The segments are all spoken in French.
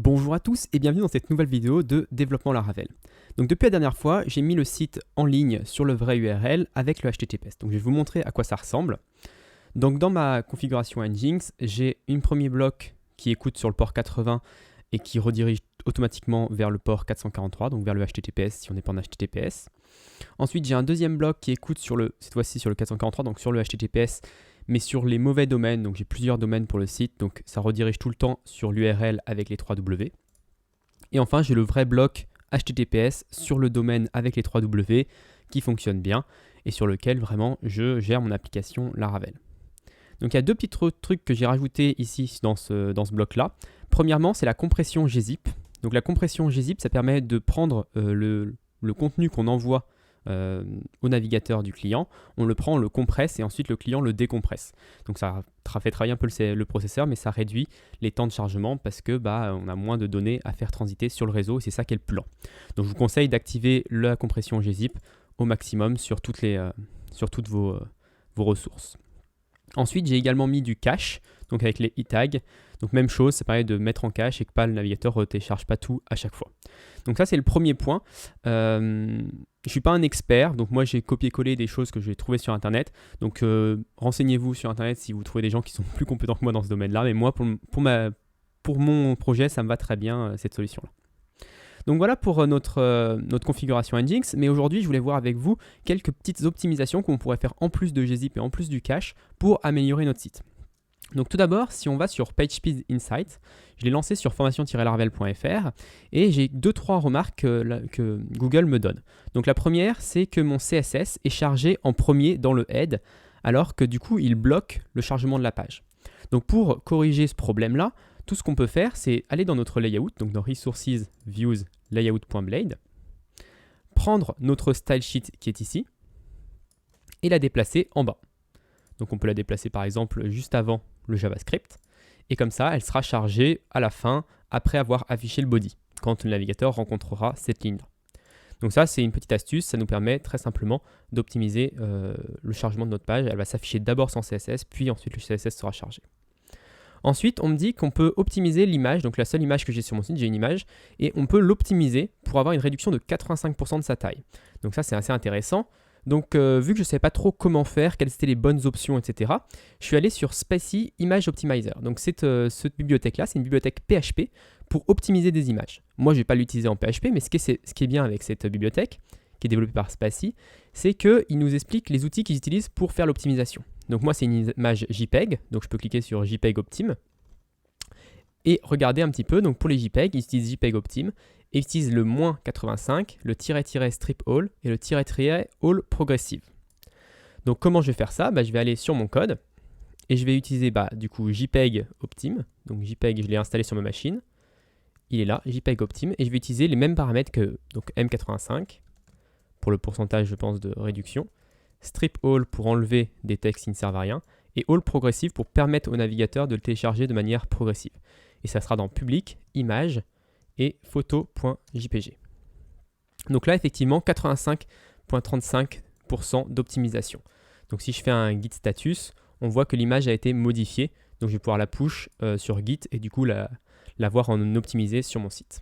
Bonjour à tous et bienvenue dans cette nouvelle vidéo de développement Laravel. Donc depuis la dernière fois, j'ai mis le site en ligne sur le vrai URL avec le HTTPS. Donc je vais vous montrer à quoi ça ressemble. Donc dans ma configuration Nginx, j'ai un premier bloc qui écoute sur le port 80 et qui redirige automatiquement vers le port 443, donc vers le HTTPS si on n'est pas en HTTPS. Ensuite, j'ai un deuxième bloc qui écoute cette fois-ci sur le 443, donc sur le HTTPS, mais sur les mauvais domaines, donc j'ai plusieurs domaines pour le site, donc ça redirige tout le temps sur l'URL avec les 3W. Et enfin, j'ai le vrai bloc HTTPS sur le domaine avec les 3W qui fonctionne bien et sur lequel vraiment je gère mon application Laravel. Donc il y a deux petits trucs que j'ai rajoutés ici dans ce bloc-là. Premièrement, c'est la compression gzip. Donc la compression gzip, ça permet de prendre le contenu qu'on envoie au navigateur du client, on le prend, on le compresse et ensuite le client le décompresse. Donc ça fait travailler un peu le processeur, mais ça réduit les temps de chargement parce que on a moins de données à faire transiter sur le réseau et c'est ça qui est le plus lent. Donc je vous conseille d'activer la compression gzip au maximum sur toutes vos ressources. Ensuite, j'ai également mis du cache, donc avec les e-tags. Donc même chose, ça permet de mettre en cache et que le navigateur ne télécharge pas tout à chaque fois. Donc ça, c'est le premier point. Je ne suis pas un expert, donc moi j'ai copié-collé des choses que j'ai trouvées sur Internet. Donc renseignez-vous sur Internet si vous trouvez des gens qui sont plus compétents que moi dans ce domaine-là. Mais moi, pour mon projet, ça me va très bien cette solution-là. Donc voilà pour notre configuration Nginx, mais aujourd'hui je voulais voir avec vous quelques petites optimisations qu'on pourrait faire en plus de gzip et en plus du cache pour améliorer notre site. Donc tout d'abord, si on va sur PageSpeed Insight, je l'ai lancé sur formation-laravel.fr et j'ai 2-3 remarques que Google me donne. Donc la première, c'est que mon CSS est chargé en premier dans le head, alors que du coup il bloque le chargement de la page. Donc pour corriger ce problème-là, tout ce qu'on peut faire, c'est aller dans notre layout, donc dans Resources, Views, Layout.blade, prendre notre style sheet qui est ici et la déplacer en bas. Donc on peut la déplacer par exemple juste avant le JavaScript et comme ça, elle sera chargée à la fin après avoir affiché le body, quand le navigateur rencontrera cette ligne-là. Donc ça, c'est une petite astuce, ça nous permet très simplement d'optimiser le chargement de notre page. Elle va s'afficher d'abord sans CSS, puis ensuite le CSS sera chargé. Ensuite, on me dit qu'on peut optimiser l'image, donc la seule image que j'ai sur mon site, j'ai une image, et on peut l'optimiser pour avoir une réduction de 85% de sa taille. Donc ça, c'est assez intéressant. Donc vu que je ne savais pas trop comment faire, quelles étaient les bonnes options, etc., je suis allé sur Spatie Image Optimizer. Donc cette bibliothèque-là, c'est une bibliothèque PHP pour optimiser des images. Moi, je ne vais pas l'utiliser en PHP, mais ce qui est bien avec cette bibliothèque, qui est développée par Spatie, c'est qu'il nous explique les outils qu'ils utilisent pour faire l'optimisation. Donc moi, c'est une image JPEG, donc je peux cliquer sur JPEG Optim et regarder un petit peu. Donc pour les JPEG, ils utilisent JPEG Optim et ils utilisent le -85, le -- strip all et le -- all progressive. Donc comment je vais faire ça ? Je vais aller sur mon code et je vais utiliser du coup JPEG Optim. Donc JPEG, je l'ai installé sur ma machine. Il est là, JPEG Optim, et je vais utiliser les mêmes paramètres que donc M85 pour le pourcentage, je pense, de réduction. Strip all pour enlever des textes qui ne servent à rien, et all progressive pour permettre au navigateur de le télécharger de manière progressive. Et ça sera dans public, image et photo.jpg. Donc là, effectivement, 85,35% d'optimisation. Donc si je fais un git status, on voit que l'image a été modifiée. Donc je vais pouvoir la push sur Git et du coup la voir en optimisé sur mon site.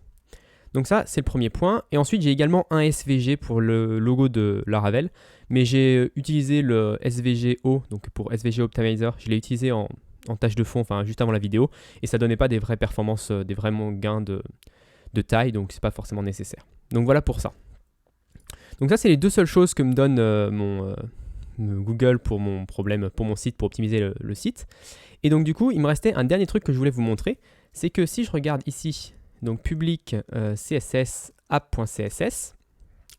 Donc ça, c'est le premier point. Et ensuite, j'ai également un SVG pour le logo de Laravel. Mais j'ai utilisé le SVG-O, donc pour SVG Optimizer, je l'ai utilisé en tâche de fond, enfin juste avant la vidéo. Et ça ne donnait pas des vraies performances, des vrais gains de taille, donc c'est pas forcément nécessaire. Donc voilà pour ça. Donc ça, c'est les deux seules choses que me donne Google pour mon problème, pour mon site, pour optimiser le site. Et donc du coup, il me restait un dernier truc que je voulais vous montrer. C'est que si je regarde ici, donc public CSS app.css,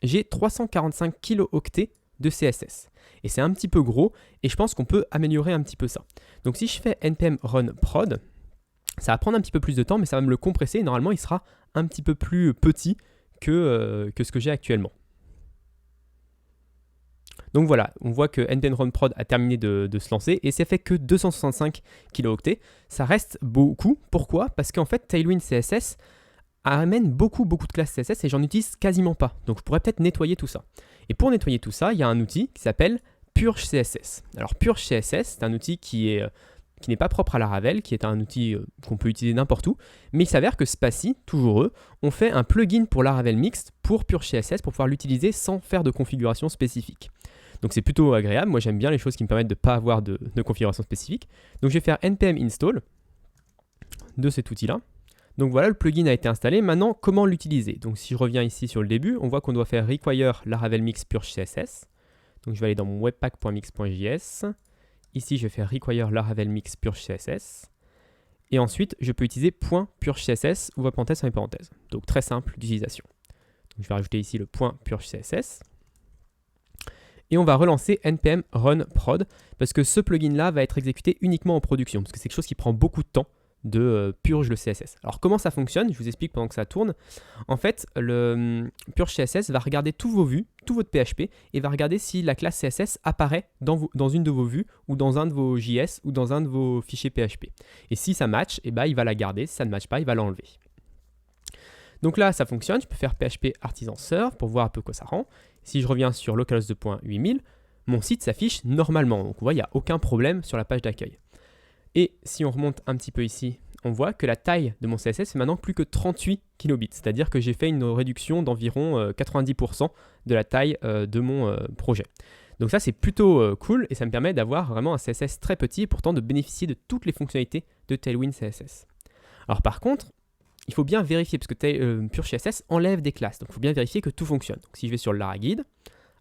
j'ai 345 kilooctets de CSS. Et c'est un petit peu gros, et je pense qu'on peut améliorer un petit peu ça. Donc si je fais npm run prod, ça va prendre un petit peu plus de temps, mais ça va me le compresser, et normalement il sera un petit peu plus petit que ce que j'ai actuellement. Donc voilà, on voit que npm run prod a terminé de se lancer, et c'est fait que 265 kilooctets. Ça reste beaucoup. Pourquoi ? Parce qu'en fait, Tailwind CSS amène beaucoup de classes CSS et j'en utilise quasiment pas. Donc je pourrais peut-être nettoyer tout ça. Et pour nettoyer tout ça, il y a un outil qui s'appelle Purge CSS. Alors Purge CSS, c'est un outil qui est qui n'est pas propre à Laravel, qui est un outil qu'on peut utiliser n'importe où, mais il s'avère que Spatie, toujours eux, ont fait un plugin pour Laravel Mixed pour PureCSS pour pouvoir l'utiliser sans faire de configuration spécifique. Donc c'est plutôt agréable, moi j'aime bien les choses qui me permettent de ne pas avoir de configuration spécifique. Donc je vais faire npm install de cet outil-là. Donc voilà, le plugin a été installé. Maintenant, comment l'utiliser? Donc si je reviens ici sur le début, on voit qu'on doit faire require Laravel Mix PureCSS. Donc je vais aller dans mon webpack.mix.js. Ici, je vais faire require Laravel Mix PureCSS. Et ensuite, je peux utiliser .PureCSS ou parenthèse en parenthèse. Donc très simple d'utilisation. Donc je vais rajouter ici le .PureCSS. Et on va relancer npm run prod parce que ce plugin-là va être exécuté uniquement en production parce que c'est quelque chose qui prend beaucoup de temps de purge le CSS. Alors comment ça fonctionne? Je vous explique pendant que ça tourne. En fait, le purge CSS va regarder tous vos vues, tout votre PHP et va regarder si la classe CSS apparaît dans une de vos vues ou dans un de vos JS ou dans un de vos fichiers PHP. Et si ça match, eh ben, il va la garder. Si ça ne match pas, il va l'enlever. Donc là, ça fonctionne. Je peux faire PHP artisan serve pour voir un peu quoi ça rend. Si je reviens sur localhost 2.8000, mon site s'affiche normalement. Donc, on voit, il n'y a aucun problème sur la page d'accueil. Et si on remonte un petit peu ici, on voit que la taille de mon CSS est maintenant plus que 38 kilobits. C'est-à-dire que j'ai fait une réduction d'environ 90% de la taille de mon projet. Donc ça, c'est plutôt cool et ça me permet d'avoir vraiment un CSS très petit et pourtant de bénéficier de toutes les fonctionnalités de Tailwind CSS. Alors par contre, il faut bien vérifier, parce que PureCSS enlève des classes, donc il faut bien vérifier que tout fonctionne. Donc si je vais sur le Lara Guide,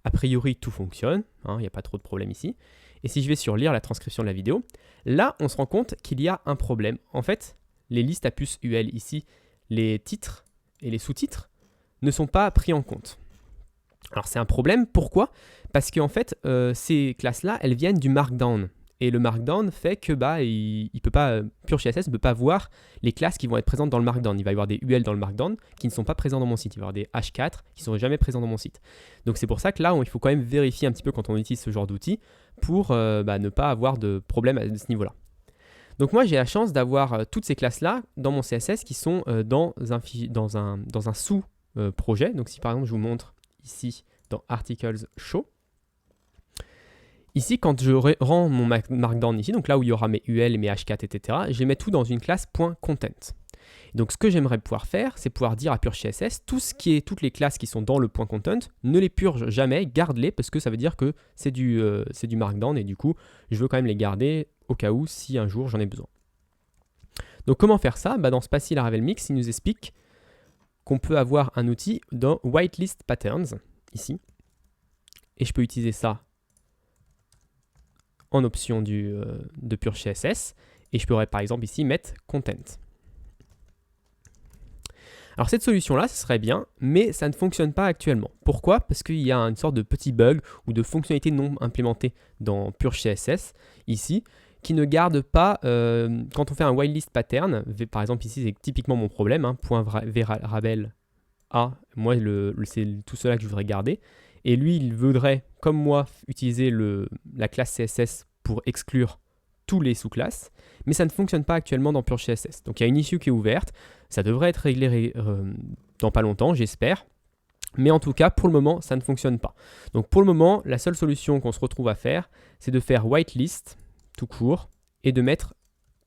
a priori tout fonctionne, il n'y a pas trop de problème ici. Et si je vais sur lire la transcription de la vidéo, là on se rend compte qu'il y a un problème. En fait, les listes à puce UL ici, les titres et les sous-titres ne sont pas pris en compte. Alors c'est un problème, pourquoi? Parce qu'en fait, ces classes-là, elles viennent du Markdown. Et le Markdown fait que PureCSS ne peut pas voir les classes qui vont être présentes dans le Markdown. Il va y avoir des UL dans le Markdown qui ne sont pas présents dans mon site. Il va y avoir des H4 qui ne sont jamais présents dans mon site. Donc c'est pour ça que là, il faut quand même vérifier un petit peu quand on utilise ce genre d'outils pour ne pas avoir de problème à ce niveau-là. Donc moi, j'ai la chance d'avoir toutes ces classes-là dans mon CSS qui sont dans un sous-projet. Donc si par exemple, je vous montre ici dans Articles Show, ici, quand je rends mon Markdown ici, donc là où il y aura mes UL, mes H4, etc., je les mets tout dans une classe .content. Donc ce que j'aimerais pouvoir faire, c'est pouvoir dire à PureCSS, toutes les classes qui sont dans le .content, ne les purge jamais, garde-les, parce que ça veut dire que c'est du Markdown, et du coup, je veux quand même les garder au cas où, si un jour j'en ai besoin. Donc comment faire ça? Dans Spatie Laravel Mix, il nous explique qu'on peut avoir un outil dans Whitelist Patterns, ici, et je peux utiliser ça en option de PureCSS et je pourrais par exemple ici mettre Content. Alors cette solution-là, ce serait bien, mais ça ne fonctionne pas actuellement. Pourquoi? Parce qu'il y a une sorte de petit bug ou de fonctionnalité non implémentée dans PureCSS ici, qui ne garde pas, quand on fait un whitelist pattern, par exemple ici c'est typiquement mon problème, .varabel A, moi c'est tout cela que je voudrais garder. Et lui, il voudrait, comme moi, utiliser la classe CSS pour exclure tous les sous-classes, mais ça ne fonctionne pas actuellement dans PureCSS. Donc il y a une issue qui est ouverte, ça devrait être réglé dans pas longtemps, j'espère. Mais en tout cas, pour le moment, ça ne fonctionne pas. Donc pour le moment, la seule solution qu'on se retrouve à faire, c'est de faire whitelist, tout court, et de mettre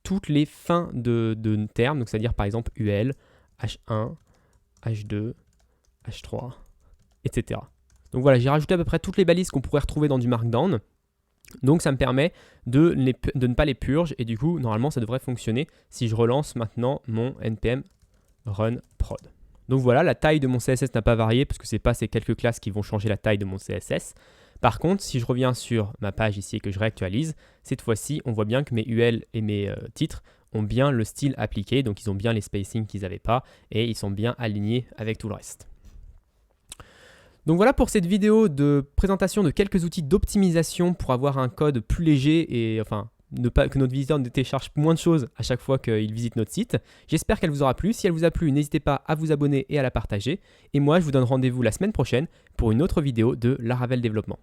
toutes les fins de termes, donc c'est-à-dire par exemple UL, H1, H2, H3, etc. Donc voilà, j'ai rajouté à peu près toutes les balises qu'on pourrait retrouver dans du Markdown. Donc ça me permet de ne pas les purge et du coup, normalement, ça devrait fonctionner si je relance maintenant mon npm run prod. Donc voilà, la taille de mon CSS n'a pas varié parce que ce n'est pas ces quelques classes qui vont changer la taille de mon CSS. Par contre, si je reviens sur ma page ici et que je réactualise, cette fois-ci, on voit bien que mes UL et mes titres ont bien le style appliqué, donc ils ont bien les spacings qu'ils n'avaient pas et ils sont bien alignés avec tout le reste. Donc voilà pour cette vidéo de présentation de quelques outils d'optimisation pour avoir un code plus léger et enfin que notre visiteur ne télécharge moins de choses à chaque fois qu'il visite notre site. J'espère qu'elle vous aura plu. Si elle vous a plu, n'hésitez pas à vous abonner et à la partager. Et moi, je vous donne rendez-vous la semaine prochaine pour une autre vidéo de Laravel Développement.